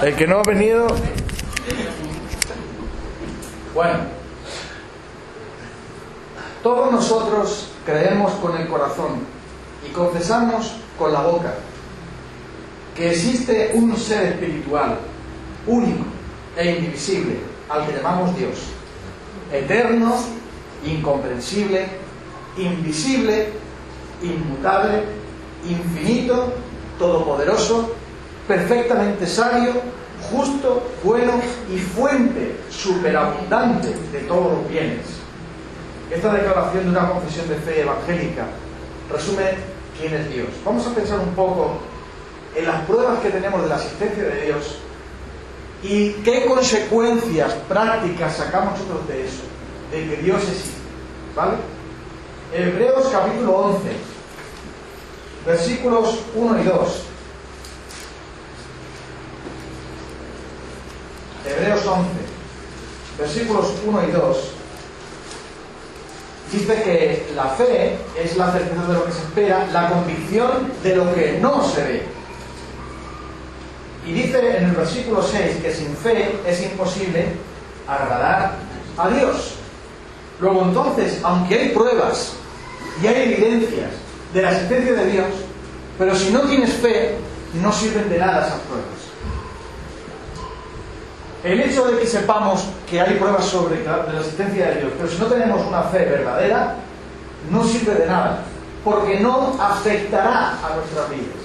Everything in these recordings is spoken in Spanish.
El que no ha venido... Bueno, todos nosotros creemos con el corazón y confesamos con la boca que existe un ser espiritual, único e indivisible, al que llamamos Dios, eterno, incomprensible, invisible, inmutable, infinito, todopoderoso, perfectamente sabio, justo, bueno y fuente superabundante de todos los bienes. Esta declaración de una confesión de fe evangélica resume quién es Dios. Vamos a pensar un poco en las pruebas que tenemos de la existencia de Dios y qué consecuencias prácticas sacamos nosotros de eso, de que Dios existe, ¿vale? Hebreos capítulo 11, versículos 1 y 2. Hebreos 11, versículos 1 y 2, dice que la fe es la certeza de lo que se espera, la convicción de lo que no se ve. Y dice en el versículo 6 que sin fe es imposible agradar a Dios. Luego entonces, aunque hay pruebas y hay evidencias de la existencia de Dios, pero si no tienes fe, no sirven de nada esas pruebas. El hecho de que sepamos que hay pruebas sobre la existencia de Dios, pero si no tenemos una fe verdadera, no sirve de nada, porque no afectará a nuestras vidas.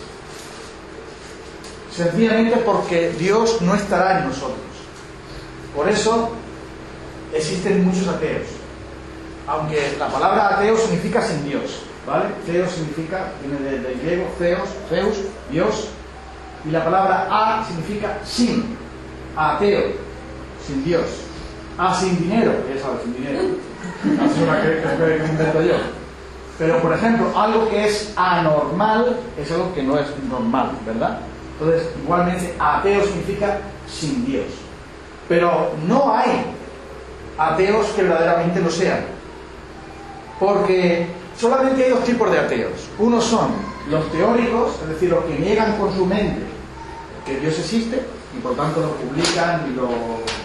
Sencillamente porque Dios no estará en nosotros. Por eso existen muchos ateos. Aunque la palabra ateo significa sin Dios, ¿vale? Teo significa, viene del griego, Zeus, Dios, y la palabra a significa sin. Ateo, sin Dios. Sin dinero, ya sabes, sin dinero. Es una que invento yo. Pero, por ejemplo, algo que es anormal es algo que no es normal, ¿verdad? Entonces, igualmente, ateo significa sin Dios. Pero no hay ateos que verdaderamente lo sean. Porque solamente hay dos tipos de ateos. Unos son los teóricos, es decir, los que niegan con su mente que Dios existe, y por tanto lo publican y lo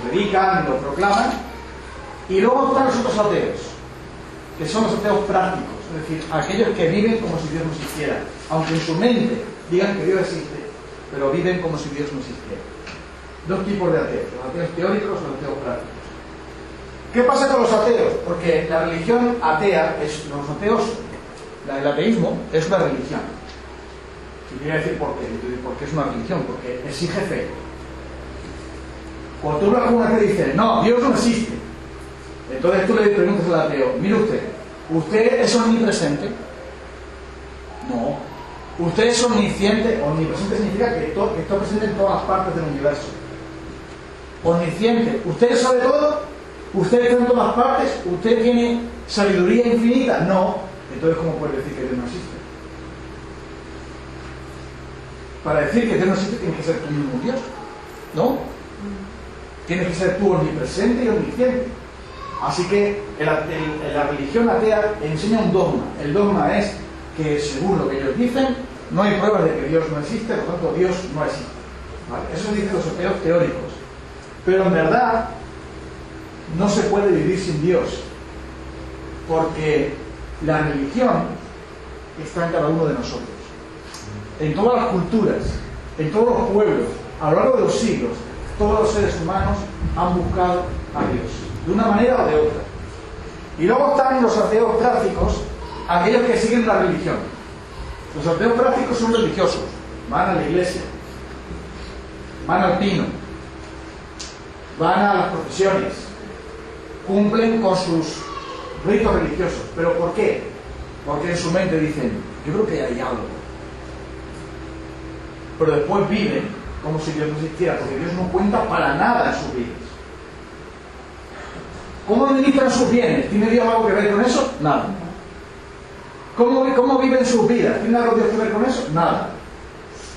predican y lo proclaman. Y luego están los otros ateos, que son los ateos prácticos, es decir, aquellos que viven como si Dios no existiera, aunque en su mente digan que Dios existe, pero viven como si Dios no existiera. Dos tipos de ateos, los ateos teóricos y los ateos prácticos. ¿Qué pasa con los ateos? Porque la religión atea, los ateos, el ateísmo es una religión. Y voy a decir por qué. Porque es una religión, porque exige fe. Cuando tú hablas con un ateo y dices, no, Dios no existe, entonces tú le preguntas al ateo, mire ¿usted es omnipresente? No. ¿Usted es omnisciente? Omnipresente significa que está presente en todas las partes del universo. Omnisciente, ¿usted sabe todo? ¿Usted está en todas partes? ¿Usted tiene sabiduría infinita? No. Entonces, ¿cómo puede decir que Dios no existe? Para decir que Dios no existe tienes que ser tú mismo Dios, ¿no? Tienes que ser tú omnipresente y omnisciente. Así que la religión atea enseña un dogma. El dogma es que, según lo que ellos dicen, no hay pruebas de que Dios no existe, por lo tanto Dios no existe, ¿vale? Eso dicen los ateos teóricos. Pero en verdad no se puede vivir sin Dios, porque la religión está en cada uno de nosotros. En todas las culturas, en todos los pueblos, a lo largo de los siglos, todos los seres humanos han buscado a Dios, de una manera o de otra. Y luego están los ateos prácticos, aquellos que siguen la religión. Los ateos prácticos son religiosos, van a la iglesia, van al pino, van a las procesiones, cumplen con sus ritos religiosos. ¿Pero por qué? Porque en su mente dicen, yo creo que hay algo. Pero después viven como si Dios no existiera, porque Dios no cuenta para nada en sus vidas. ¿Cómo administran sus bienes? ¿Tiene Dios algo que ver con eso? Nada. ¿Cómo viven sus vidas? ¿Tiene algo Dios que ver con eso? Nada.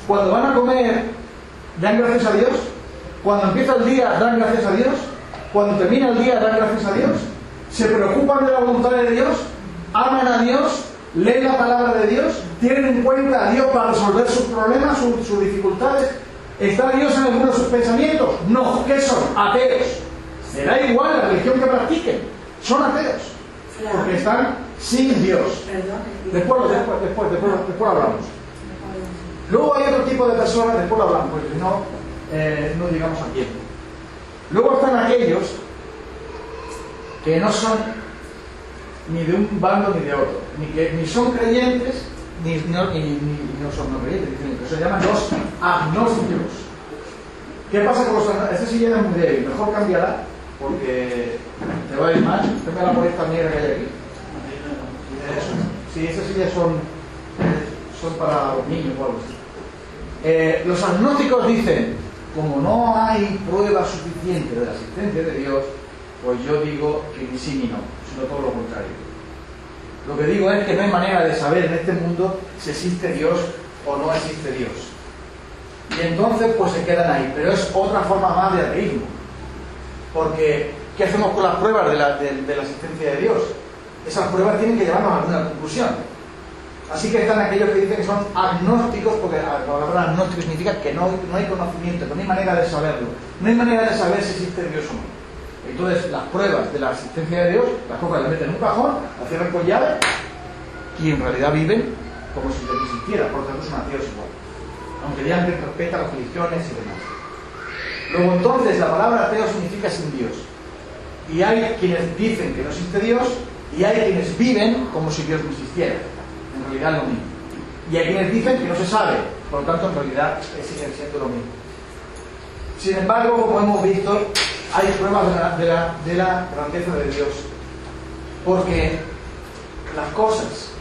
Cuando van a comer, ¿dan gracias a Dios? Cuando empieza el día, ¿dan gracias a Dios? Cuando termina el día, ¿dan gracias a Dios? ¿Se preocupan de la voluntad de Dios? ¿Aman a Dios? ¿Leen la palabra de Dios? ¿Tienen en cuenta a Dios para resolver sus problemas, sus dificultades? ¿Está Dios en alguno de sus pensamientos? No. ¿Qué son? Ateos. Me da igual la religión que practiquen. Son ateos. Porque están sin Dios. Después hablamos. Luego hay otro tipo de personas, después lo hablamos, porque si no, no llegamos a tiempo. Luego están aquellos que no son ni de un bando ni de otro, ni son creyentes, ni no son no creyentes, que se llaman los agnósticos. ¿Qué pasa con los agnósticos? Este sí ya es muy débil, mejor cambiará, porque te va a ir mal. Cámbiala por esta negra que hay aquí. Sí, esas sillas son para los niños o algo así. Los agnósticos dicen, como no hay prueba suficiente de la existencia de Dios, pues yo digo que ni sí ni no, sino todo lo contrario. Lo que digo es que no hay manera de saber en este mundo si existe Dios o no existe Dios. Y entonces pues se quedan ahí, pero es otra forma más de ateísmo. Porque, ¿qué hacemos con las pruebas de la existencia de Dios? Esas pruebas tienen que llevarnos a alguna conclusión. Así que están aquellos que dicen que son agnósticos, porque la palabra agnóstico significa que no hay conocimiento, que no hay manera de saberlo. No hay manera de saber si existe Dios o no. Entonces, las pruebas de la existencia de Dios, las cogen, las meten en un cajón, las cierran con llave, y en realidad viven como si Dios existiera, porque no son ateos igual. Aunque digan que respetan las religiones y demás. Luego, entonces, la palabra ateo significa sin Dios. Y hay quienes dicen que no existe Dios, y hay quienes viven como si Dios no existiera. En realidad es lo mismo. Y hay quienes dicen que no se sabe, por lo tanto en realidad siguen siendo lo mismo. Sin embargo, como hemos visto, hay pruebas de la grandeza de Dios, porque las cosas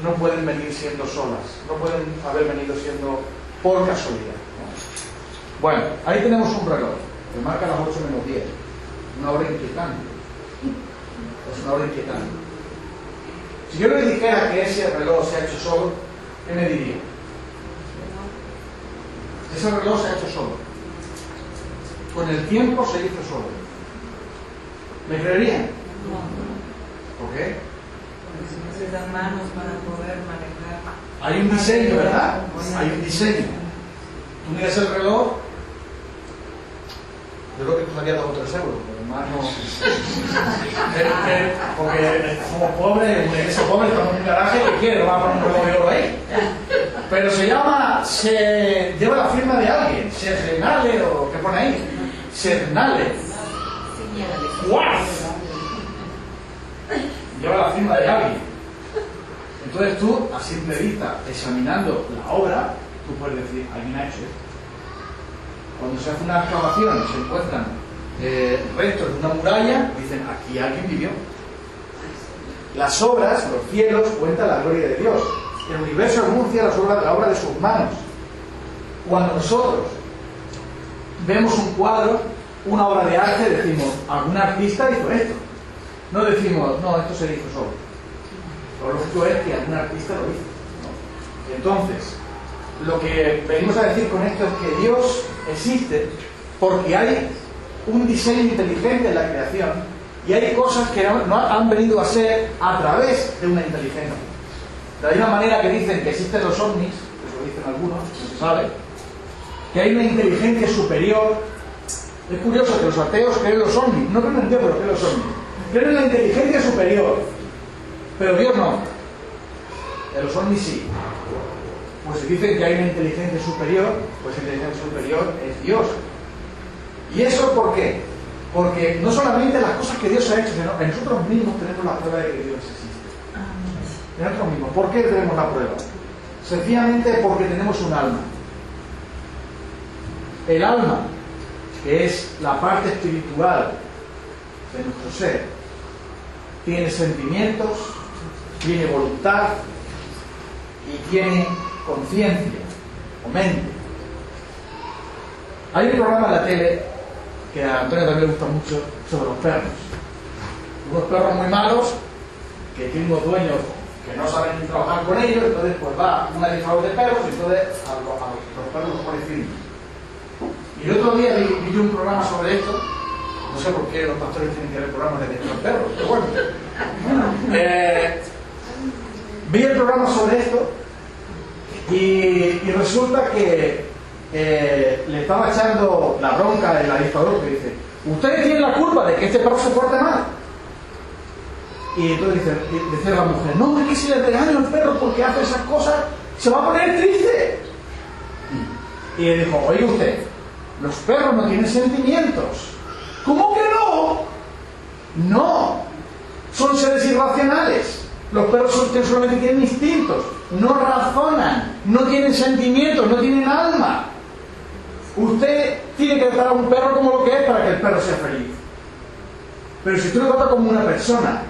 no pueden venir siendo solas, no pueden haber venido siendo por casualidad. Bueno, ahí tenemos un reloj que marca las 8 menos 10, una hora inquietante. Es una hora inquietante. Si yo le dijera que ese reloj se ha hecho solo, ¿qué me diría? Ese reloj se ha hecho solo. Con el tiempo se hizo solo. ¿Me creerían? No. ¿Por qué? Porque se necesitan manos para poder manejar. Hay un diseño, ¿verdad? Hay un diseño. Tú miras el reloj, yo creo que costaría 2 o 3 euros, pero más no. Porque somos pobres, una iglesia pobre, estamos en un garaje, ¿qué quiere? No va a poner un reloj de oro ahí. Pero lleva la firma de alguien, Sernale o ¿qué pone ahí? Sernale. ¡Guau! Lleva la firma de alguien. Entonces tú, a simple vista, examinando la obra, tú puedes decir, alguien ha hecho esto. Cuando se hace una excavación y se encuentran restos de una muralla, dicen, aquí alguien vivió. Las obras, los cielos, cuentan la gloria de Dios. El universo anuncia la obra de sus manos. Cuando nosotros vemos un cuadro, una obra de arte, decimos, algún artista hizo esto. No decimos, no, esto se hizo solo. Lo lógico es que algún artista lo hizo, ¿no? Entonces, lo que venimos a decir con esto es que Dios existe porque hay un diseño inteligente en la creación y hay cosas que no han venido a ser a través de una inteligencia. De la misma manera que dicen que existen los ovnis, eso lo dicen algunos, no se sabe, que hay una inteligencia superior. Es curioso que los ateos creen los ovnis, no creen en Dios, pero creen los ovnis. Creen en la inteligencia superior, pero Dios no. En los ovnis sí. Pues si dicen que hay una inteligencia superior, pues la inteligencia superior es Dios. ¿Y eso por qué? Porque no solamente las cosas que Dios ha hecho, sino que nosotros mismos tenemos la prueba de que Dios existe. En nosotros mismos. ¿Por qué tenemos la prueba? Sencillamente porque tenemos un alma. El alma, que es la parte espiritual de nuestro ser, tiene sentimientos, tiene voluntad y tiene conciencia o mente. Hay un programa en la tele que a Antonio también le gusta mucho sobre los perros. Unos perros muy malos que tienen unos dueños que no saben ni trabajar con ellos, entonces pues va una disfraz de perros y entonces a los perros los pone firmes. Y el otro día vi un programa sobre esto. No sé por qué los pastores tienen que ver programas de los perros, pero bueno. Vi el programa sobre esto y resulta que le estaba echando la bronca el administrador, que dice: ustedes tienen la culpa de que este perro se porte mal. Y entonces decía la mujer: no, es que si le regaño al perro porque hace esas cosas, se va a poner triste. Y le dijo: oiga usted, los perros no tienen sentimientos. ¿Cómo que no? No, son seres irracionales. Los perros solamente tienen instintos, no razonan, no tienen sentimientos, no tienen alma. Usted tiene que tratar a un perro como lo que es para que el perro sea feliz. Pero si tú lo tratas como una persona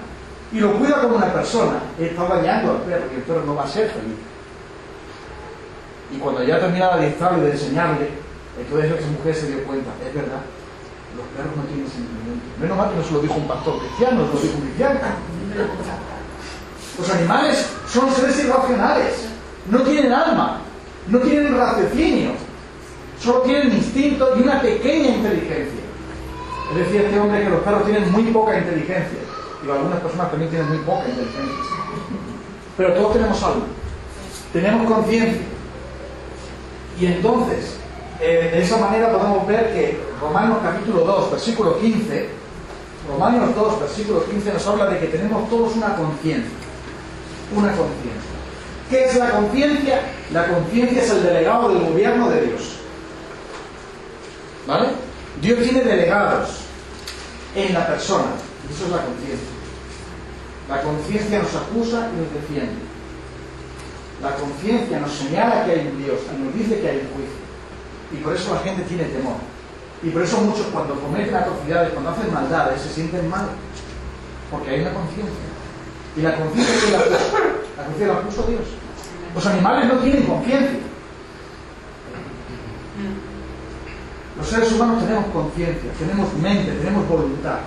y lo cuidas como una persona, está dañando al perro y el perro no va a ser feliz. Y cuando ya terminaba de adiestrarlo y de enseñarle, entonces esa mujer se dio cuenta: es verdad, los perros no tienen sentimientos. Menos mal que no se lo dijo un pastor cristiano, se lo dijo un cristiano. Los animales son seres irracionales, no tienen alma, no tienen raciocinio, solo tienen instinto y una pequeña inteligencia. Es decir, este hombre, que los perros tienen muy poca inteligencia, y algunas personas también tienen muy poca inteligencia, pero todos tenemos alma, tenemos conciencia. Y entonces, de esa manera podemos ver que Romanos capítulo 2, versículo 15, Romanos 2, versículo 15 nos habla de que tenemos todos una conciencia. Una conciencia. ¿Qué es la conciencia? La conciencia es el delegado del gobierno de Dios. ¿Vale? Dios tiene delegados en la persona. Eso es la conciencia. La conciencia nos acusa y nos defiende. La conciencia nos señala que hay un Dios y nos dice que hay un juicio. Y por eso la gente tiene temor. Y por eso muchos, cuando cometen atrocidades, cuando hacen maldades, se sienten mal. Porque hay una conciencia. Y la conciencia que la conciencia la puso Dios. Los animales no tienen conciencia. Los seres humanos tenemos conciencia, tenemos mente, tenemos voluntad.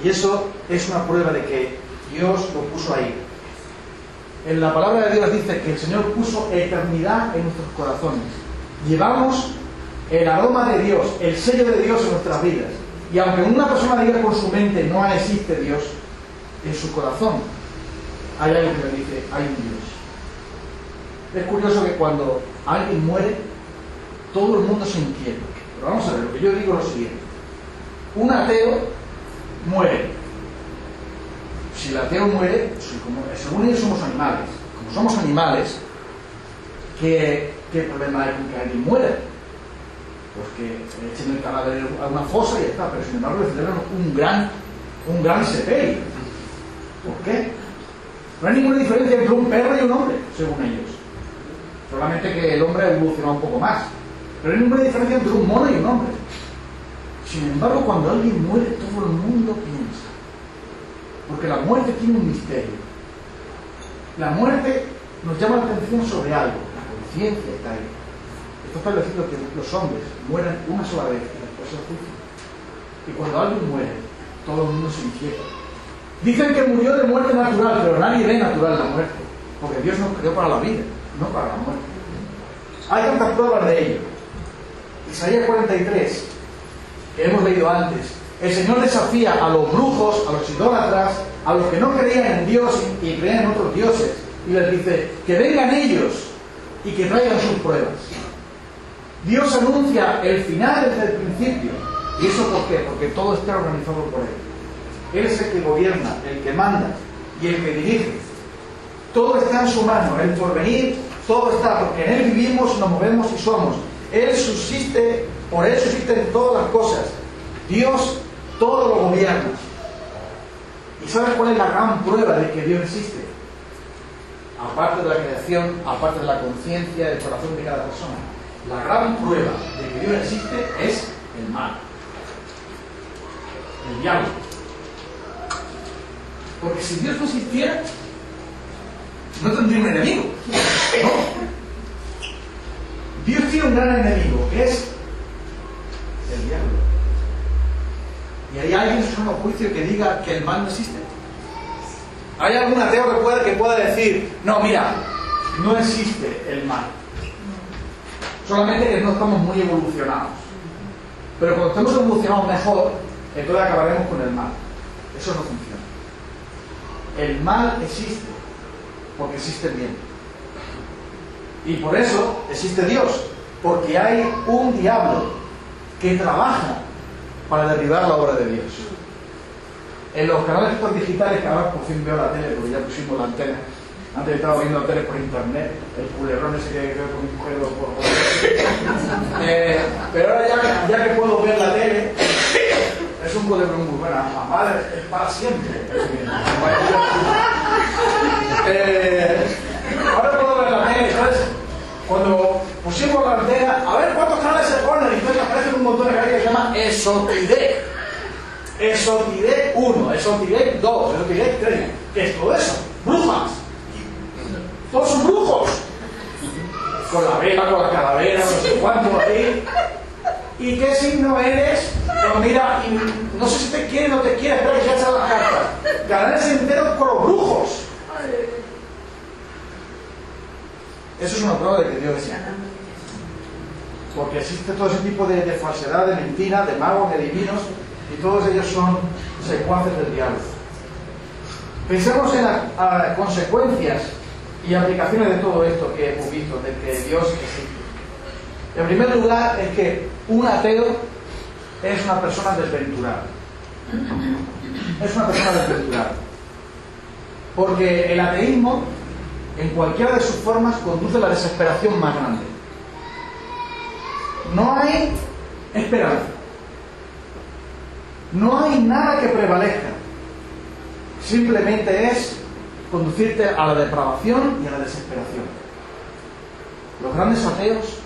Y eso es una prueba de que Dios lo puso ahí. En la palabra de Dios dice que el Señor puso eternidad en nuestros corazones. Llevamos el aroma de Dios, el sello de Dios en nuestras vidas. Y aunque una persona diga con su mente: no existe Dios, en su corazón hay algo que le dice: hay un Dios. Es curioso que cuando alguien muere, todo el mundo se inquieta. Pero vamos a ver, lo que yo digo es lo siguiente: un ateo muere. Si el ateo muere, según ellos somos animales. Como somos animales, ¿qué problema hay con que alguien muera? Pues que echen el cadáver a una fosa y ya está. Pero sin embargo le celebran un gran sepelio. ¿Por qué? No hay ninguna diferencia entre un perro y un hombre, según ellos. Solamente que el hombre ha evolucionado un poco más. Pero no hay ninguna diferencia entre un mono y un hombre. Sin embargo, cuando alguien muere, todo el mundo piensa. Porque la muerte tiene un misterio. La muerte nos llama la atención sobre algo. La conciencia está ahí. Esto está establecido que los hombres mueran una sola vez y después se juicio. Y cuando alguien muere, todo el mundo se inquieta. Dicen que murió de muerte natural, pero nadie ve natural la muerte, porque Dios nos creó para la vida, no para la muerte. Hay tantas pruebas de ello. Isaías 43, que hemos leído antes, el Señor desafía a los brujos, a los idólatras, a los que no creían en Dios y creían en otros dioses, y les dice: que vengan ellos y que traigan sus pruebas. Dios anuncia el final desde el principio. ¿Y eso por qué? Porque todo está organizado por Él. Él es el que gobierna, el que manda y el que dirige. Todo está en su mano, el porvenir, todo está, porque en Él vivimos, nos movemos y somos. Él subsiste, por Él subsisten todas las cosas. Dios todo lo gobierna. ¿Y sabes cuál es la gran prueba de que Dios existe? Aparte de la creación, aparte de la conciencia del corazón de cada persona, la gran prueba de que Dios existe es el mal, el diablo. Porque si Dios no existiera, no tendría un enemigo. No. Dios tiene un gran enemigo, que es el diablo. ¿Y hay alguien en su sano juicio que diga que el mal no existe? ¿Hay algún ateo que pueda decir: no, mira, no existe el mal? Solamente que no estamos muy evolucionados. Pero cuando estemos evolucionados mejor, entonces acabaremos con el mal. Eso no funciona. El mal existe, porque existe el bien. Y por eso existe Dios. Porque hay un diablo que trabaja para derribar la obra de Dios. En los canales estos digitales, que ahora por fin veo la tele, porque ya pusimos la antena. Antes estaba viendo la tele por internet, el culebrón ese que veo con mi mujer pero ahora ya que puedo ver la tele, es un culebrón muy bueno. Mamá es para siempre. Ahora puedo ver la tele, ¿sabes? Cuando pusimos la antena, a ver cuántos canales se ponen, y entonces aparecen un montón de canales que se llama Esotidec. Esotidec 1, Esotidec 2, Esotidec 3. ¿Qué es todo eso? ¡Brujas! Todos son brujos. Con la vela, con la calavera, no sé cuánto ahí. ¿Y qué signo eres? Pues mira, y no sé si te quiere o no te quiere, espera que ya echan las cartas. Canales enteros con los brujos. Eso es una prueba de que Dios existe. Porque existe todo ese tipo de falsedad, de mentira, de magos, de divinos, y todos ellos son secuaces del diablo. Pensemos en las consecuencias y aplicaciones de todo esto que hemos visto, de que Dios existe. En primer lugar, es que un ateo es una persona desventurada. Es una persona desventurada. Porque el ateísmo, en cualquiera de sus formas, conduce a la desesperación más grande. No hay esperanza. No hay nada que prevalezca. Simplemente es conducirte a la depravación y a la desesperación. Los grandes ateos,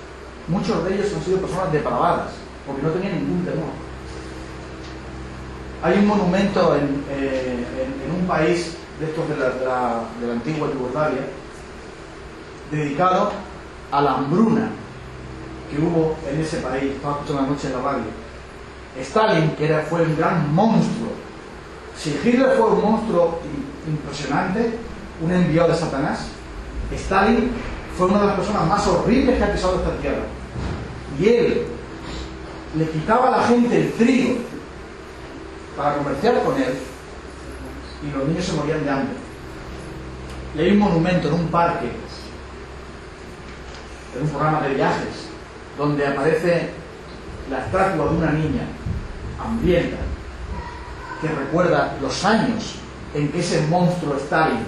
muchos de ellos han sido personas depravadas, porque no tenían ningún temor. Hay un monumento en un país de estos de la antigua Yugoslavia, dedicado a la hambruna que hubo en ese país. Estaba escuchando una noche en la radio. Stalin, que fue un gran monstruo. Si Hitler fue un monstruo impresionante, un enviado de Satanás, Stalin fue una de las personas más horribles que ha pisado esta tierra. Y él le quitaba a la gente el trigo para comerciar con él, y los niños se morían de hambre. Y hay un monumento en un parque, en un programa de viajes, donde aparece la estatua de una niña hambrienta que recuerda los años en que ese monstruo Stalin,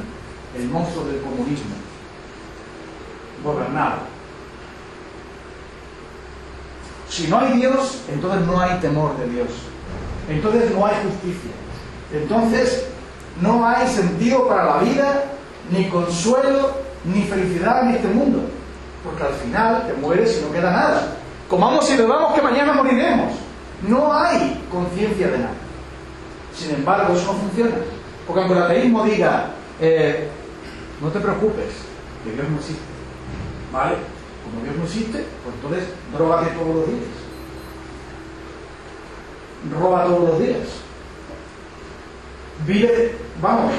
el monstruo del comunismo, gobernaba. Si no hay Dios, entonces no hay temor de Dios. Entonces no hay justicia. Entonces no hay sentido para la vida, ni consuelo, ni felicidad en este mundo. Porque al final te mueres y no queda nada. Comamos y bebamos que mañana moriremos. No hay conciencia de nada. Sin embargo, eso no funciona. Porque aunque el ateísmo diga, no te preocupes, que Dios no existe. ¿Vale? Como Dios no existe, pues entonces drógate todos los días. Roba todos los días. Vive, vamos,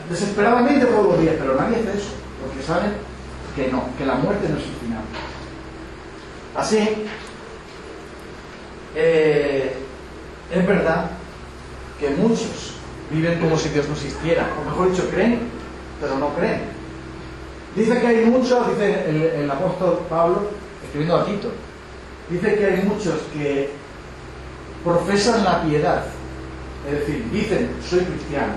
desesperadamente todos los días, pero nadie hace eso, porque saben que no, que la muerte no es el final. Así, es verdad que muchos viven como si Dios no existiera, o mejor dicho, creen, pero no creen. Dice que hay muchos, dice el apóstol Pablo, escribiendo a Tito, dice que hay muchos que profesan la piedad, es decir, dicen, soy cristiano,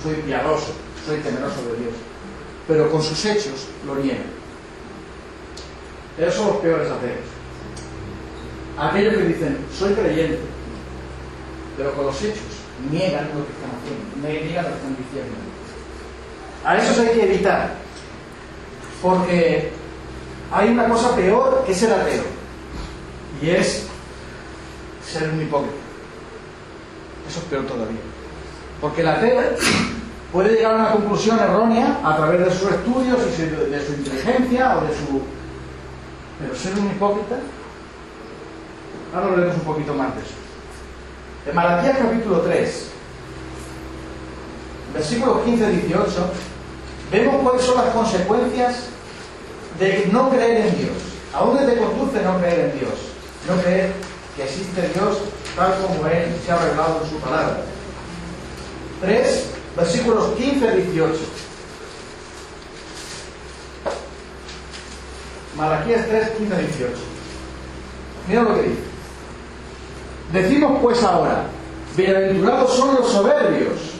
soy piadoso, soy temeroso de Dios, pero con sus hechos lo niegan. Esos son los peores ateos. Aquellos que dicen, soy creyente, pero con los hechos niegan lo que están haciendo, niegan lo que están diciendo. A esos hay que evitar, porque hay una cosa peor que ser ateo, y es ser un hipócrita. Eso es peor todavía, porque el ateo puede llegar a una conclusión errónea a través de sus estudios y de su inteligencia o de su... pero ser un hipócrita, ahora leemos un poquito más de eso. En Malaquías capítulo 3, versículos 15-18, vemos cuáles son las consecuencias de no creer en Dios. ¿A dónde te conduce no creer en Dios? No creer que existe Dios tal como Él se ha revelado en su palabra. 3, versículos 15-18. Malaquías 3, 15-18. Mira lo que dice. Decimos pues ahora, bienaventurados son los soberbios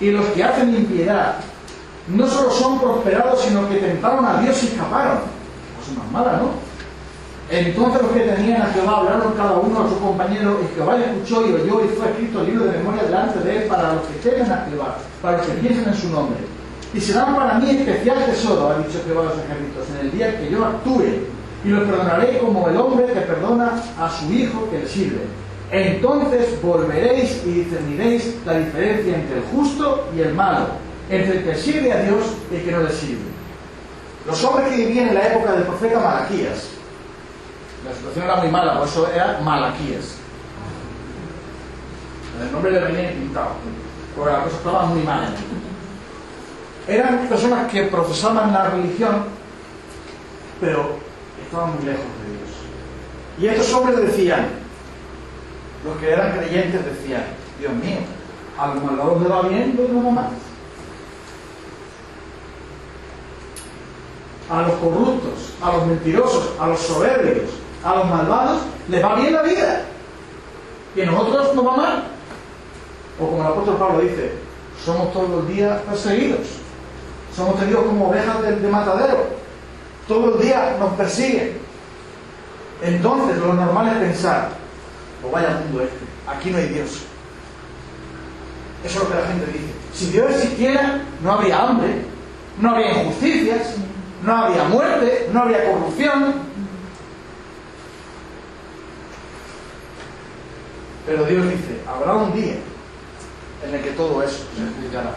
y los que hacen impiedad. No solo son prosperados, sino que tentaron a Dios y escaparon. Cosa más mala, ¿no? Entonces los que tenían a Jehová hablaron cada uno a su compañero, y Jehová le escuchó y oyó, y fue escrito el libro de memoria delante de él para los que temen a Jehová, para los que piensen en su nombre. Y serán para mí especial tesoro, ha dicho Jehová de los ejércitos, en el día que yo actúe, y los perdonaré como el hombre que perdona a su hijo que le sirve. Entonces volveréis y discerniréis la diferencia entre el justo y el malo, entre el que sirve a Dios y el que no le sirve. Los hombres que vivían en la época del profeta Malaquías, la situación era muy mala, por eso era Malaquías. El nombre le venía pintado, porque la cosa estaba muy mala. Eran personas que profesaban la religión, pero estaban muy lejos de Dios. Y estos hombres decían, los que eran creyentes decían, Dios mío, a los malvados le va bien, pues no va mal. A los corruptos, a los mentirosos, a los soberbios, a los malvados les va bien la vida. Y a nosotros nos va mal. O como el apóstol Pablo dice, somos todos los días perseguidos. Somos tenidos como ovejas de matadero. Todo el día nos persiguen. Entonces lo normal es pensar, pues vaya mundo este, aquí no hay Dios. Eso es lo que la gente dice. Si Dios existiera, no habría hambre, no habría injusticias, no habría muerte, no habría corrupción. Pero Dios dice, habrá un día en el que todo eso se explicará.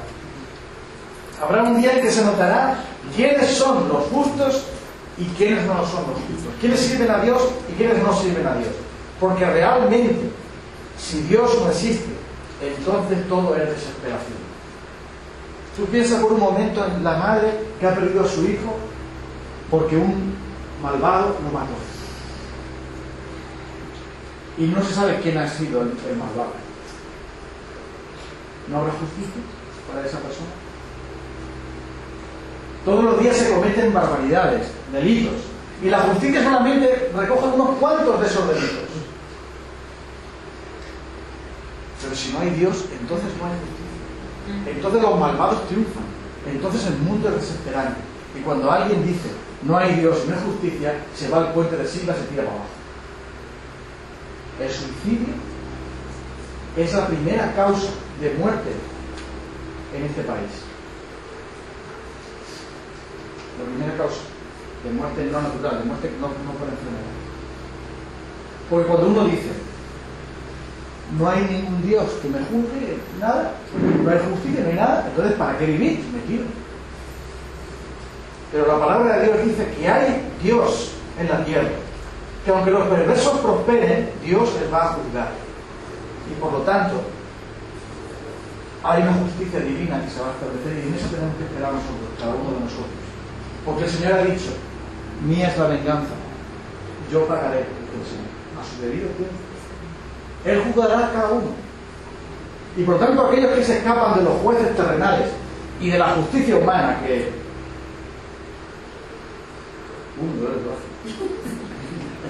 Habrá un día en que se notará quiénes son los justos y quiénes no son los justos. Quiénes sirven a Dios y quiénes no sirven a Dios. Porque realmente, si Dios no existe, entonces todo es desesperación. Tú piensas por un momento en la madre que ha perdido a su hijo porque un malvado lo mató. Y no se sabe quién ha sido el malvado. ¿No habrá justicia para esa persona? Todos los días se cometen barbaridades, delitos, y la justicia solamente recoge unos cuantos de esos delitos. Pero si no hay Dios, entonces no hay justicia. Entonces los malvados triunfan. Entonces el mundo es desesperante. Y cuando alguien dice, no hay Dios y no hay justicia, se va al puente de Silva y se tira para abajo. El suicidio es la primera causa de muerte en este país. La primera causa de muerte no natural, de muerte no por enfermedad. Porque cuando uno dice, no hay ningún Dios que me juzgue, nada, no hay justicia, no hay nada, entonces ¿para qué vivir? Me tiro. Pero la palabra de Dios dice que hay Dios en la tierra, que aunque los perversos prosperen, Dios les va a juzgar. Y por lo tanto, hay una justicia divina que se va a establecer, y en eso tenemos que esperar nosotros, cada uno de nosotros. Porque el Señor ha dicho, mía es la venganza, yo pagaré, el Señor, a su debido tiempo. Él juzgará a cada uno. Y por tanto, aquellos que se escapan de los jueces terrenales y de la justicia humana, que es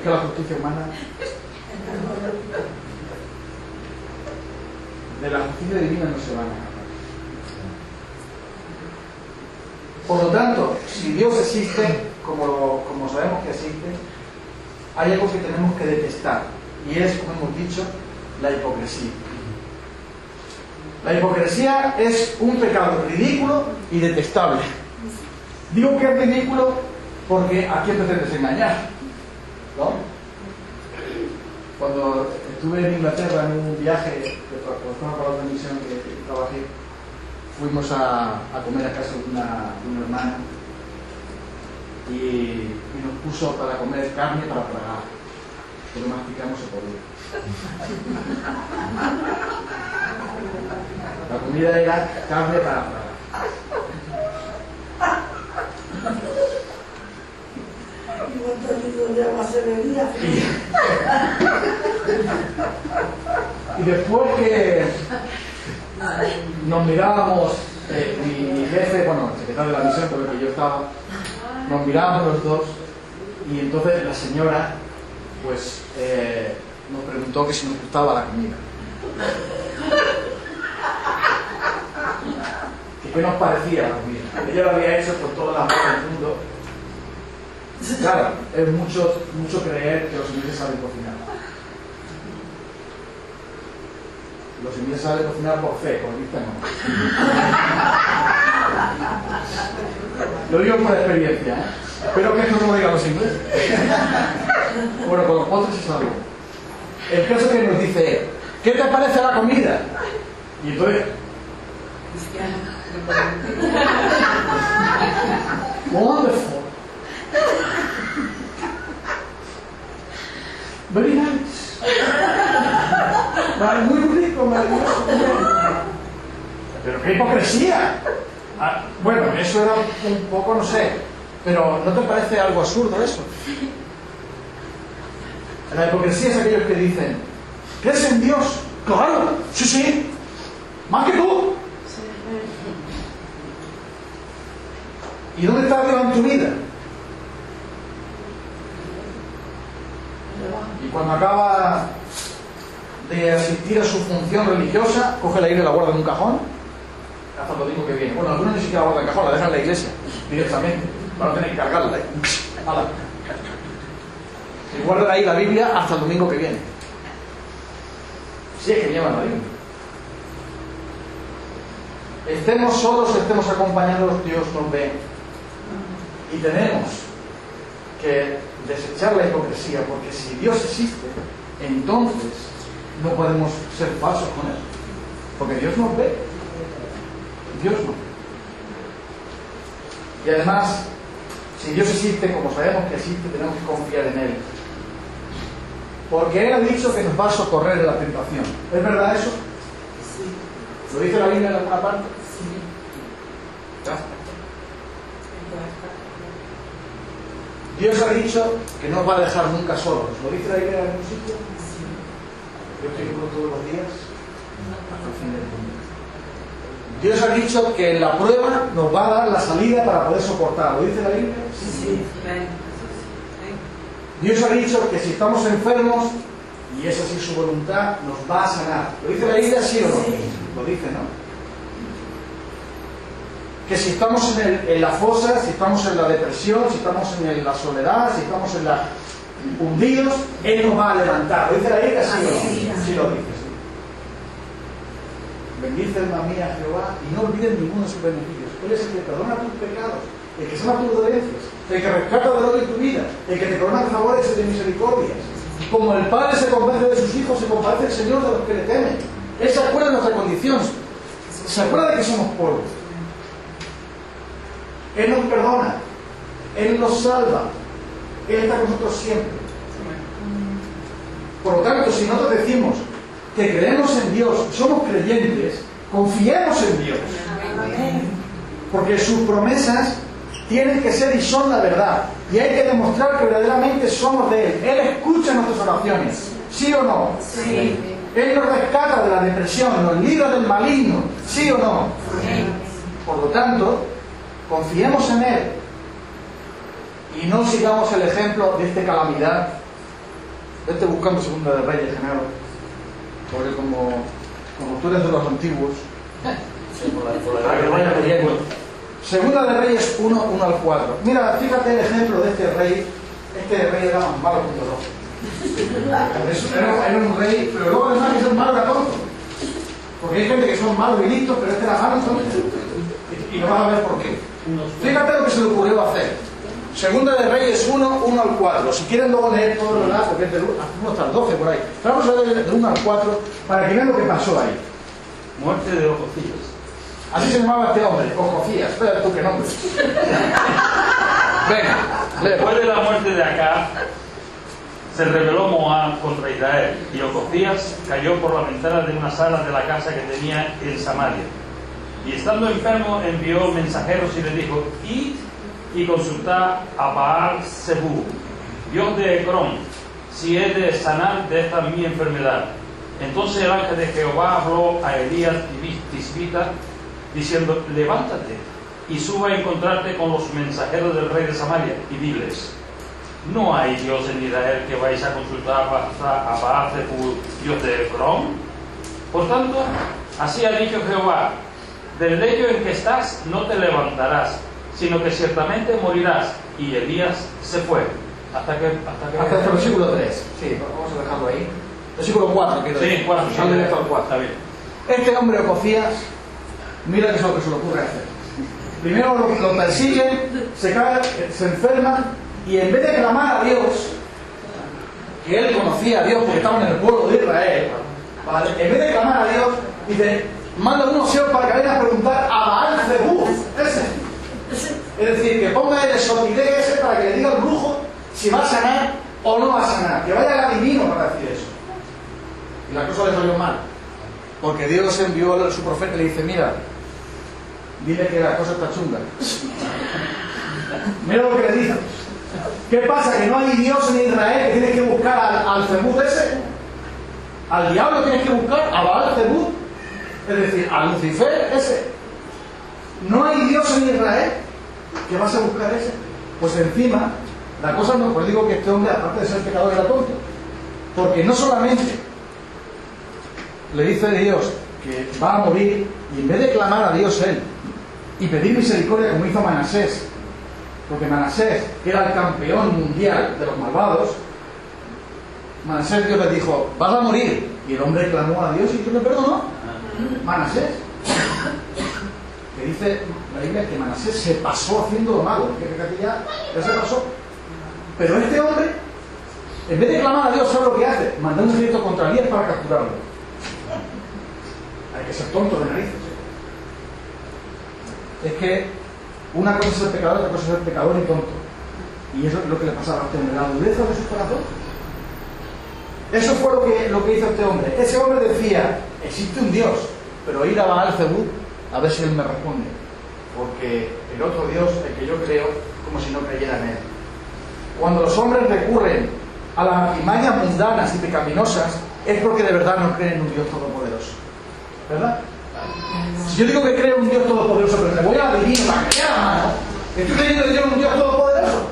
que la justicia humana, de la justicia divina no se van a escapar. Por lo tanto, si Dios existe, como sabemos que existe, hay algo que tenemos que detestar, y es, como hemos dicho, la hipocresía. La hipocresía es un pecado ridículo y detestable. Digo que es ridículo porque ¿a quién pretendes engañar? ¿No? Cuando estuve en Inglaterra en un viaje para otra misión que trabajé, fuimos a comer a casa de una hermana y nos puso para comer carne para tragar, pero masticamos se podía. La comida era carne para tragar. ¿Y cuántos litros de agua se bebía? Y después que nos mirábamos, mi jefe, bueno, el secretario de la misión con el que yo estaba, nos mirábamos los dos, y entonces la señora pues nos preguntó que si nos gustaba la comida. ¿Y qué nos parecía la comida? Ella lo había hecho por todo el amor del mundo. Claro, es mucho creer que los ingleses saben cocinar. Los ingleses saben cocinar por fe, por vista no. Lo digo por experiencia, ¿eh? Espero que esto no lo digan los ingleses. Bueno, con los postres es algo. El caso que nos dice, ¿qué te parece la comida? Y entonces... Wonderful. Very nice. Vale, muy rico, maravilloso. Pero qué hipocresía. Bueno, eso era un poco, no sé, pero ¿no te parece algo absurdo eso? La hipocresía es aquellos que dicen, ¿crees en Dios? Claro, sí, sí, más que tú. ¿Y dónde está Dios en tu vida? Y cuando acaba de asistir a su función religiosa, coge la iglesia y la guarda en un cajón hasta el domingo que viene. Bueno, algunos ni siquiera la guardan en el cajón, la dejan en la iglesia directamente para no tener que cargarla. Y guardan ahí la Biblia hasta el domingo que viene. Si es que llevan la Biblia. Estemos solos, estemos acompañados, Dios nos ve. Y tenemos que desechar la hipocresía, porque si Dios existe, entonces no podemos ser falsos con Él. Porque Dios nos ve. Dios no. Y además, si Dios existe, como sabemos que existe, tenemos que confiar en Él. Porque Él ha dicho que nos va a socorrer en la tentación. ¿Es verdad eso? Sí. ¿Lo dice la Biblia en alguna parte? Sí. ¿Ya? Dios ha dicho que no nos va a dejar nunca solos. ¿Lo dice la Biblia en algún sitio? Sí. Yo estoy con todos los días hasta el fin del mundo. Dios ha dicho que en la prueba nos va a dar la salida para poder soportar. ¿Lo dice la Biblia? Sí. Dios ha dicho que si estamos enfermos, y es así su voluntad, nos va a sanar. ¿Lo dice la Biblia, sí o no? Sí. Lo dice, ¿no? Que si estamos en la fosa, si estamos en la depresión, si estamos en la soledad, si estamos hundidos, Él nos va a levantar. ¿Lo dice la Biblia, sí o no? Sí lo dice, sí. Bendice alma mía Jehová y no olvides ninguno de sus beneficios. Él es el que perdona tus pecados, el que sana tus dolencias, el que rescata del odio tu vida, el que te corona de favores y de misericordias. Como el Padre se compadece de sus hijos, se compadece el Señor de los que le temen. Él se acuerda de nuestra condición, se acuerda de que somos polvo. Él nos perdona, Él nos salva, Él está con nosotros siempre. Por lo tanto, si nosotros decimos que creemos en Dios, somos creyentes, confiemos en Dios. Porque sus promesas tienen que ser y son la verdad. Y hay que demostrar que verdaderamente somos de Él. Él escucha nuestras oraciones, ¿sí o no? Sí. Él nos rescata de la depresión, nos libra del maligno, ¿sí o no? Sí. Por lo tanto, confiemos en Él y no sigamos el ejemplo de esta calamidad. Vete buscando Segunda de Reyes, Genaro, porque como tú eres de los antiguos, para que vaya leyendo. Segunda de Reyes 1, 1 al 4. Mira, fíjate el ejemplo de este rey. Este rey era más malo que todo. Era un rey, pero luego además que ser malo era tonto. Porque hay gente que son malos y listos, pero este era malo tonto. Y no vas a ver por qué. Fíjate lo que se le ocurrió hacer. Segunda de Reyes 1, 1 al 4. Si quieren luego leer todo lo demás, porque es del 1 hasta el 12 por ahí. Pero vamos a leer del 1 al 4 para que vean lo que pasó ahí. Muerte de Ocosías. Así se llamaba este hombre, Ocosías. Espera tú qué nombre. Venga, lee. Después de la muerte de Acab, se rebeló Moab contra Israel, y Ocosías cayó por la ventana de una sala de la casa que tenía en Samaria. Y estando enfermo, envió mensajeros y le dijo: id y consultad a Baal-Zebub, Dios de Ecrón, si he de sanar de esta mi enfermedad. Entonces el ángel de Jehová habló a Elías Tisbita, diciendo: levántate y suba a encontrarte con los mensajeros del rey de Samaria, y diles: ¿No hay Dios en Israel que vais a consultar a Baal-zebub, Dios de Ecrón? Por tanto, así ha dicho Jehová: del lecho en que estás no te levantarás, sino que ciertamente morirás. Y Elías se fue. Hasta el versículo 3. Sí, vamos a dejarlo ahí. Versículo 4, quiero decir. Sí, 4. Al directo al 4. Está bien. Este hombre Ocosías, mira qué es lo que se le ocurre hacer. Primero lo persiguen, se cae, se enferma, y en vez de clamar a Dios, que él conocía a Dios porque estaba en el pueblo de Israel, ¿vale? En vez de clamar a Dios, dice: manda unos siervos para que vayan a preguntar a Baal-zebub, ese. Es decir, que ponga el sortideo ese para que le diga al brujo si va a sanar o no va a sanar, que vaya al adivino para decir eso. Y la cosa le salió mal, porque Dios envió a su profeta y le dice: mira, dile que la cosa está chunga. Mira lo que le dice. ¿Qué pasa? ¿Que no hay Dios en Israel, que tienes que buscar al Zebub ese? ¿Al diablo tienes que buscar? ¿A Baal-zebub? Es decir, a Lucifer ese. ¿No hay Dios en Israel que vas a buscar ese? Pues encima, la cosa no, pues digo que este hombre, aparte de ser pecador, era tonto. Porque no solamente le dice Dios que va a morir, y en vez de clamar a Dios él y pedir misericordia como hizo Manasés, porque Manasés, que era el campeón mundial de los malvados, Manasés, Dios le dijo: vas a morir, y el hombre clamó a Dios y Dios le perdonó. Manasés, que dice la Biblia que Manasés se pasó haciendo lo malo, que ya se pasó. Pero este hombre, en vez de clamar a Dios, ¿sabe lo que hace? Manda un ejército contra Elías para capturarlo. Hay que ser tonto de narices. Es que una cosa es ser pecador, otra cosa es ser pecador y tonto. Y eso es lo que le pasaba a este hombre, la dureza de su corazón. Eso fue lo que hizo este hombre. Ese hombre decía: existe un Dios, pero ir a Baal-zebub a ver si él me responde, porque el otro Dios, el que yo creo, como si no creyera en él. Cuando los hombres recurren a las artimañas mundanas y pecaminosas, es porque de verdad no creen en un Dios todopoderoso, ¿verdad? Si yo digo que creo en un Dios todopoderoso, pero me voy a adivino para que me la mano, ¿estoy creyendo que yo en un Dios todopoderoso?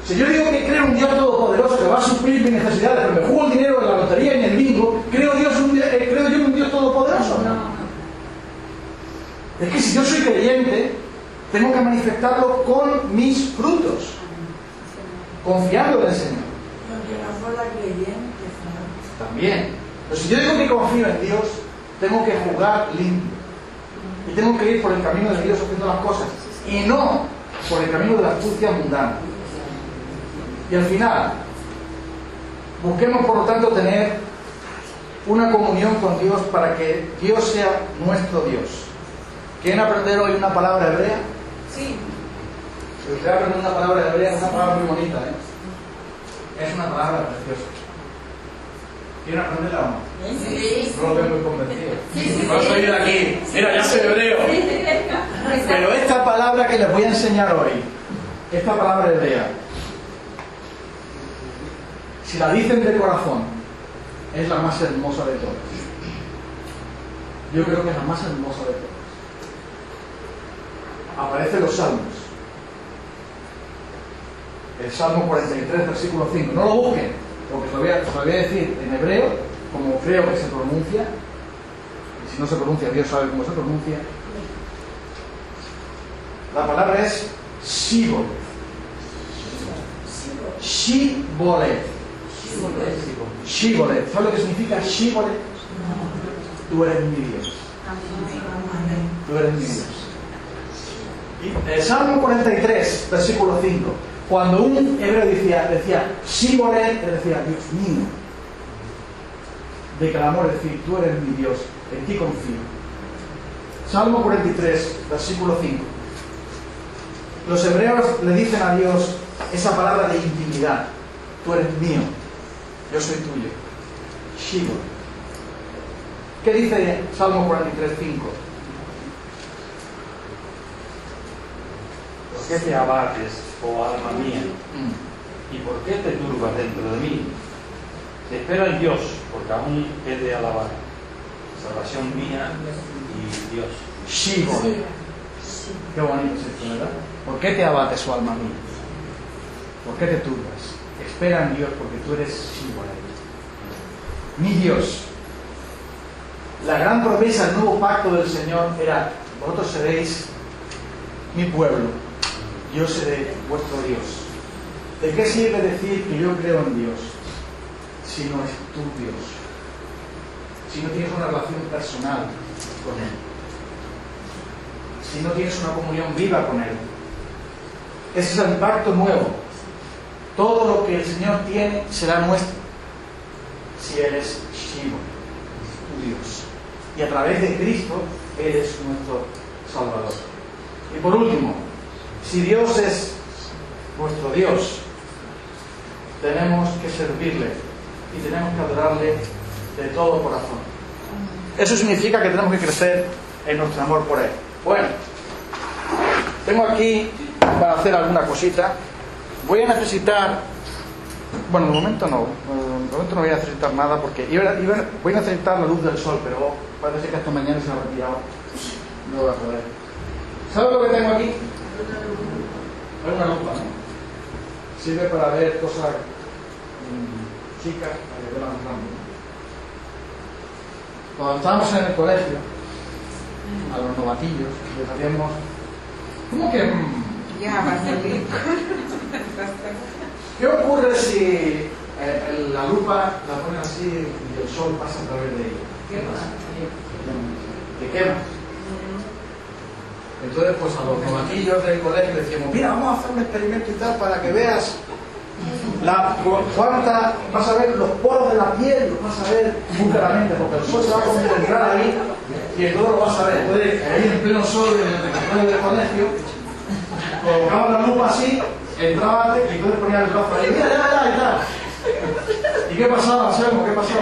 Si yo digo que creo en un Dios todopoderoso que va a suplir mis necesidades, pero me juego el dinero en la lotería y en el bingo, ¿creo yo en un Dios todopoderoso? Es que si yo soy creyente, tengo que manifestarlo con mis frutos, confiando en el Señor. Aunque no fuera creyente, También. Pero si yo digo que confío en Dios, tengo que jugar limpio. Y tengo que ir por el camino de Dios haciendo las cosas, y no por el camino de la astucia mundana. Y al final, busquemos por lo tanto tener una comunión con Dios para que Dios sea nuestro Dios. ¿Quieren aprender hoy una palabra hebrea? Sí. Si usted aprende una palabra hebrea, es una palabra muy bonita, ¿eh? Es una palabra preciosa. ¿Quieren aprenderla o no? Sí. No lo veo muy convencido. Sí. No soy de aquí. Mira, ya soy hebreo. Pero esta palabra que les voy a enseñar hoy, esta palabra hebrea, si la dicen de corazón, es la más hermosa de todas. Yo creo que es la más hermosa de todas. Aparece en los Salmos. El Salmo 43, versículo 5. No lo busquen, porque se lo voy a decir en hebreo, como creo que se pronuncia. Y si no se pronuncia, Dios sabe cómo se pronuncia. La palabra es Shibolet. Shibolet. Shibolet. ¿Sabes lo que significa Shibolet? Tú eres mi Dios. Tú eres mi Dios. Y el Salmo 43, versículo 5. Cuando un hebreo decía Shibolet, él decía: Dios mío. De clamor, es decir, tú eres mi Dios, en ti confío. Salmo 43, versículo 5. Los hebreos le dicen a Dios esa palabra de intimidad: tú eres mío, yo soy tuyo. Shibolet. ¿Qué dice Salmo 43, 5? ¿Por qué te abates, oh alma mía? ¿Y por qué te turbas dentro de mí? Te espera en Dios, porque aún he de alabar. Salvación mía y Dios. Shibolet. Qué bonito es esto, ¿verdad? ¿Por qué te abates, oh alma mía? ¿Por qué te turbas? Espera en Dios, porque tú eres igual a Él. Mi Dios. La gran promesa del nuevo pacto del Señor era: vosotros seréis mi pueblo, yo seré vuestro Dios. ¿De qué sirve decir que yo creo en Dios si no es tu Dios? Si no tienes una relación personal con Él, si no tienes una comunión viva con Él. Ese es el pacto nuevo. Todo lo que el Señor tiene será nuestro si Él es Shiva, tu Dios. Y a través de Cristo Él es nuestro Salvador. Y por último, si Dios es nuestro Dios, tenemos que servirle y tenemos que adorarle de todo corazón. Eso significa que tenemos que crecer en nuestro amor por Él. Bueno, tengo aquí para hacer alguna cosita. Voy a necesitar, bueno, de momento no voy a necesitar nada, porque voy a necesitar la luz del sol, pero parece que hasta mañana se ha retirado. No voy a poder. ¿Sabes lo que tengo aquí? Es una lupa, ¿no? Sirve para ver cosas chicas, para que vean más grandes. Cuando estábamos en el colegio, a los novatillos, les hacíamos... ¿Cómo que...? Ya va a salir. ¿Qué ocurre si la lupa la ponen así y el sol pasa a través de ella? ¿Qué pasa? Te quema. Entonces, pues a los novatillos del colegio decíamos: mira, vamos a hacer un experimento y tal para que veas cuánta, vas a ver los poros de la piel, los vas a ver muy claramente, porque el sol se va a concentrar ahí y entonces lo vas a ver. Entonces, ahí en pleno sol, en el rectoreo del colegio, colocamos la lupa así, entraba y entonces ponía el brazo ahí, mira, ya, y tal. ¿Y qué pasaba, Anselmo? ¿Qué pasó?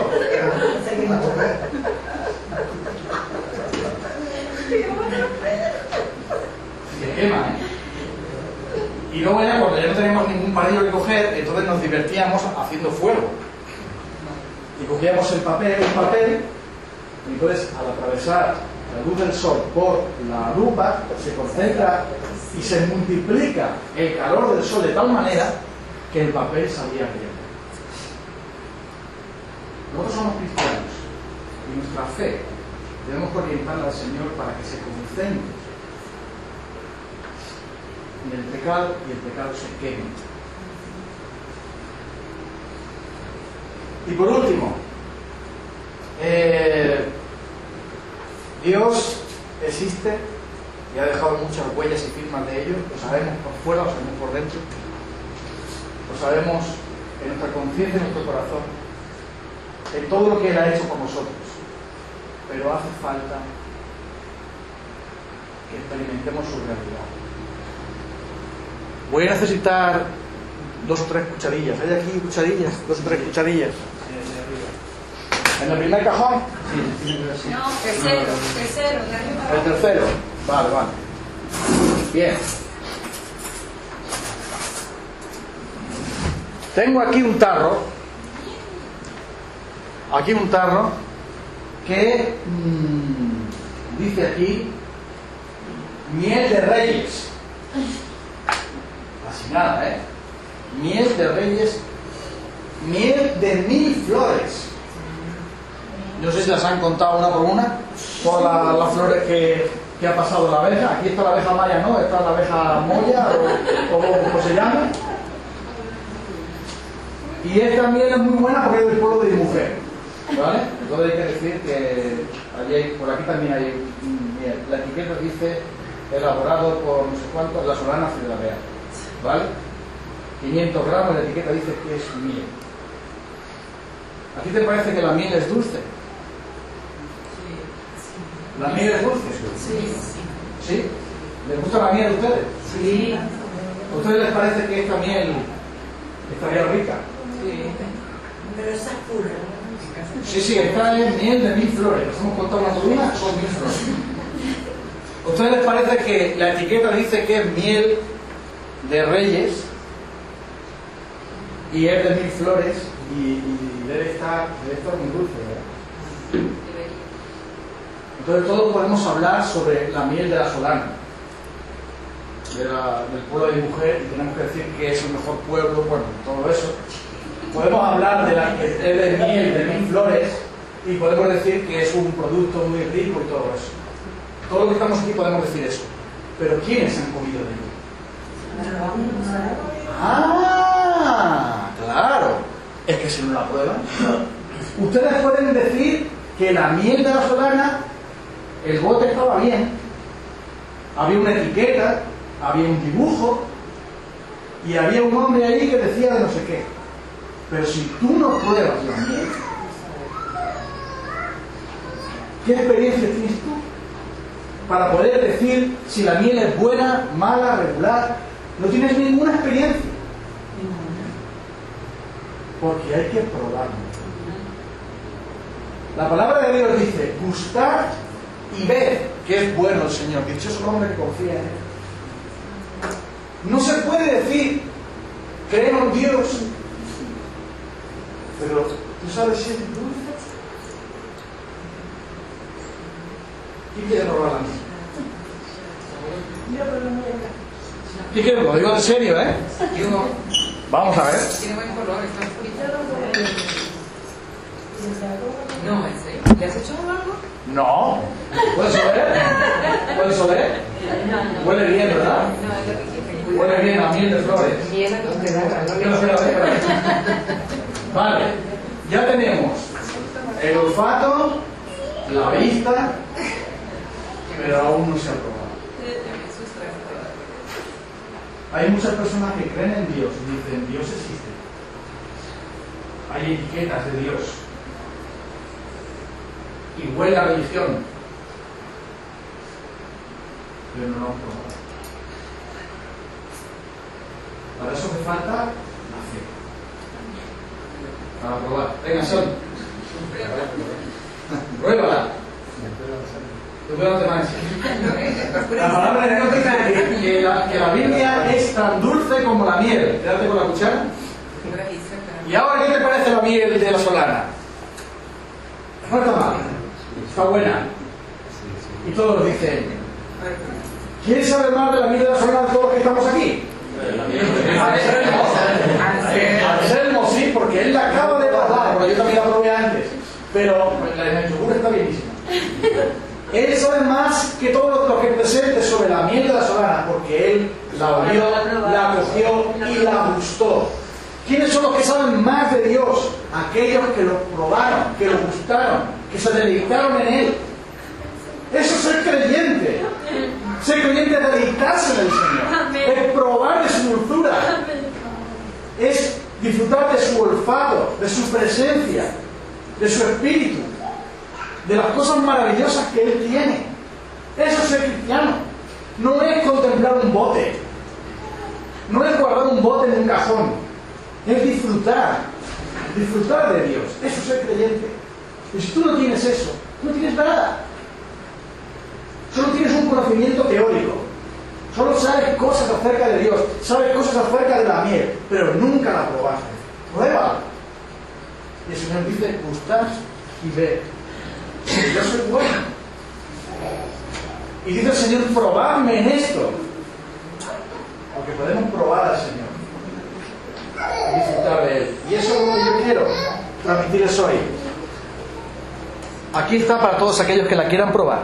Se quema, ¿eh? Y luego ya cuando ya no teníamos ningún palillo que coger, entonces nos divertíamos haciendo fuego. Y cogíamos un papel, y entonces al atravesar la luz del sol por la lupa, se concentra y se multiplica el calor del sol de tal manera que el papel salía brillante. Nosotros somos cristianos y nuestra fe debemos orientarla al Señor para que se concentre en el pecado y el pecado se queme. Y por último, Dios existe y ha dejado muchas huellas y firmas de ello. Lo sabemos por fuera, lo sabemos por dentro, lo sabemos en nuestra conciencia, en nuestro corazón, en todo lo que Él ha hecho por nosotros. Pero hace falta que experimentemos su realidad. Voy a necesitar 2 o 3 cucharillas. ¿Hay aquí cucharillas? 2 o 3 cucharillas. ¿En el primer cajón? No, tercero, de arriba abajo. El tercero. Vale. Bien. Tengo aquí un tarro. Que dice aquí miel de reyes. Así nada, ¿eh? Miel de reyes, miel de 1000 flores. No sé si las han contado una por una, todas las flores que ha pasado la abeja. Aquí está la abeja maya, ¿no? Está la abeja moya, o como se llama. Y esta miel es muy buena porque es del pueblo de mi mujer, ¿vale? Entonces hay que decir que allí, por aquí también hay miel. La etiqueta dice elaborado por no sé cuánto, la Solana Ciudad Real, ¿vale? 500 gramos, la etiqueta dice que es miel. ¿A ti te parece que la miel es dulce? ¿La miel es dulce? ¿Sí? ¿Les gusta la miel a ustedes? Sí. ¿A ustedes les parece que esta miel estaría rica? Sí. Pero esa es pura. Sí, esta es miel de 1000 flores. Nos hemos contado una por una, son 1000 flores. ¿A ustedes les parece que la etiqueta dice que es miel de reyes y es de 1000 flores y debe estar muy dulce, ¿verdad? Entonces todos podemos hablar sobre la miel de la Solana, del pueblo de mujer y tenemos que decir que es el mejor pueblo, bueno, todo eso. Podemos hablar de la que es de miel, de 1000 flores, y podemos decir que es un producto muy rico y todo eso. Todos los que estamos aquí podemos decir eso. Pero ¿quiénes han comido de él? ¡Ah! Claro. Es que si no la prueban. Ustedes pueden decir que la miel de la solana, el bote estaba bien, había una etiqueta, había un dibujo y había un hombre ahí que decía de no sé qué. Pero si tú no pruebas la miel, ¿qué experiencia tienes tú para poder decir si la miel es buena, mala, regular? No tienes ninguna experiencia. Porque hay que probarlo. La palabra de Dios dice: gustad y ved que es bueno el Señor. Dichoso el hombre que confía en Él. No se puede decir creo en Dios, pero ¿tú sabes si es dulce? ¿Quién quiere probar la miel? ¿Quién quiere? Lo digo en serio, ¿eh? Vamos a ver. Tiene buen color, está oscurito. No, ¿en serio? ¿Le has hecho algo? No. ¿Puedes oler? ¿Puedes oler? Huele bien, ¿verdad? No, es lo que quiere. Huele bien a miel de flores. Bien adulterada, ¿no? Espera. Vale, ya tenemos el olfato, la vista, pero aún no se ha probado. Hay muchas personas que creen en Dios y dicen: Dios existe. Hay etiquetas de Dios. Y huele a religión. Pero no lo han probado. Para eso me falta la fe. Para probar. Venga, Son. Pruébala. La palabra de Dios dice que la Biblia es tan dulce como la miel. Quédate con la cuchara. ¿Y ahora qué te parece la miel de la solana? No está mal. Está buena. Y todos dicen: ¿quién sabe más de la miel de la solana de todos los que estamos aquí? Anselmo, sí, porque él la acaba de probar, porque yo también la probé antes. Pero la de yogur está bienísima. Él sabe más que todos los que presentes sobre la miel de la solana, porque él la olió, la cogió y la gustó. ¿Quiénes son los que saben más de Dios? Aquellos que lo probaron, que lo gustaron, que se deleitaron en Él. Eso es ser creyente. Ser creyente es deleitarse en el Señor. Es probar de su dulzura. Es disfrutar de su olfato, de su presencia, de su espíritu, de las cosas maravillosas que Él tiene. Eso es ser cristiano. No es contemplar un bote. No es guardar un bote en un cajón. Es disfrutar de Dios. Eso es ser creyente. Y si tú no tienes eso, no tienes nada. Solo tienes un conocimiento teórico. Solo sabes cosas acerca de Dios, sabes cosas acerca de la miel, pero nunca la probaste. Pruébala. Y el Señor dice: gustad y ved. Yo soy bueno. Y dice el Señor: probadme en esto. Porque podemos probar al Señor y disfrutar de Él. Y eso es lo que yo quiero transmitirles hoy. Aquí está para todos aquellos que la quieran probar.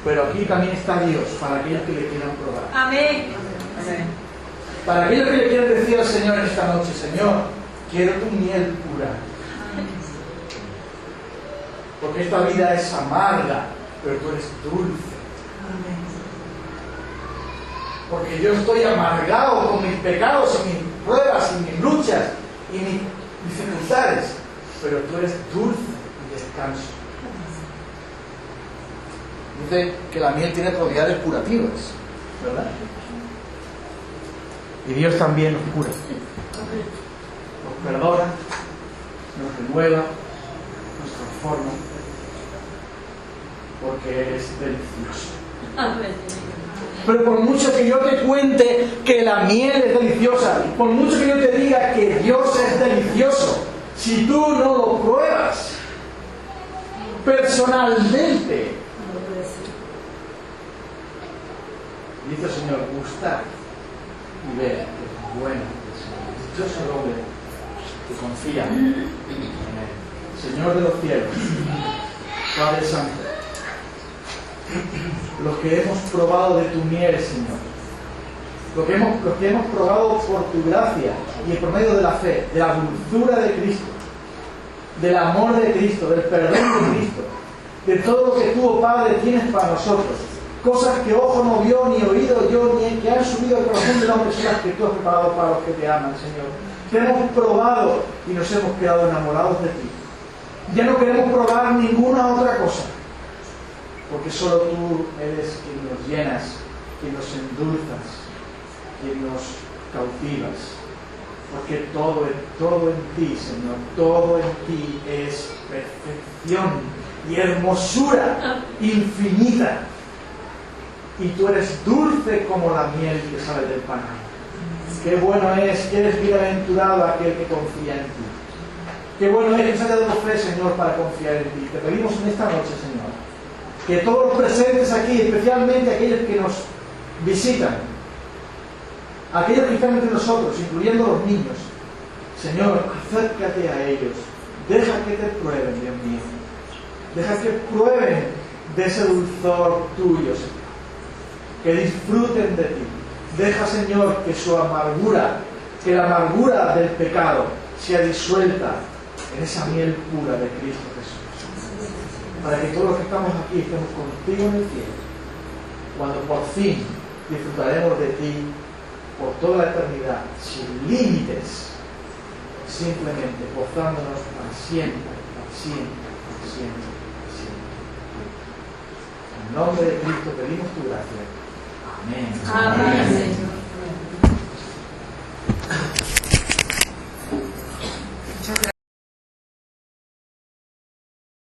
Pero aquí también está Dios para aquellos que le quieran probar. Amén. Para aquellos que le quieran decir al Señor en esta noche: Señor, quiero tu miel pura. Porque esta vida es amarga, pero tú eres dulce. Porque yo estoy amargado con mis pecados y mis pruebas y mis luchas y mis dificultades, pero tú eres dulce y descanso. Dice que la miel tiene propiedades curativas, ¿verdad? Y Dios también nos cura. Nos perdona, nos renueva, nos transforma, porque Él es delicioso. Pero por mucho que yo te cuente que la miel es deliciosa, por mucho que yo te diga que Dios es delicioso, si tú no lo pruebas personalmente, Dice el Señor, gustad y ver que es bueno el Señor. Dichoso el hombre que confía en Él. Señor de los cielos, Padre Santo, los que hemos probado de tu miel, Señor, los que hemos probado por tu gracia y por medio de la fe, de la dulzura de Cristo, del amor de Cristo, del perdón de Cristo, de todo lo que tú, oh Padre, tienes para nosotros, cosas que ojo no vio, ni oído yo, ni que han subido al corazón del hombre, son las que tú has preparado para los que te aman, Señor. Te hemos probado y nos hemos quedado enamorados de ti. Ya no queremos probar ninguna otra cosa, porque solo tú eres quien nos llenas, quien nos endulzas, quien nos cautivas, porque todo en ti, Señor, todo en ti es perfección y hermosura infinita, y tú eres dulce como la miel que sale del panal. Qué bueno es, que eres bienaventurado aquel que confía en ti. Qué bueno es que nos haya dado fe, Señor, para confiar en ti. Te pedimos en esta noche, Señor, que todos los presentes aquí, especialmente aquellos que nos visitan, aquellos que están entre nosotros, incluyendo los niños, Señor, acércate a ellos, deja que te prueben, Dios mío, deja que prueben de ese dulzor tuyo, Señor, que disfruten de ti. Deja, Señor, que su amargura, que la amargura del pecado sea disuelta en esa miel pura de Cristo Jesús, para que todos los que estamos aquí estemos contigo en el cielo, cuando por fin disfrutaremos de ti por toda la eternidad, sin límites, simplemente gozándonos para siempre, para siempre, para siempre, para siempre. En nombre de Cristo pedimos tu gracia. Amén. Amén, Señor.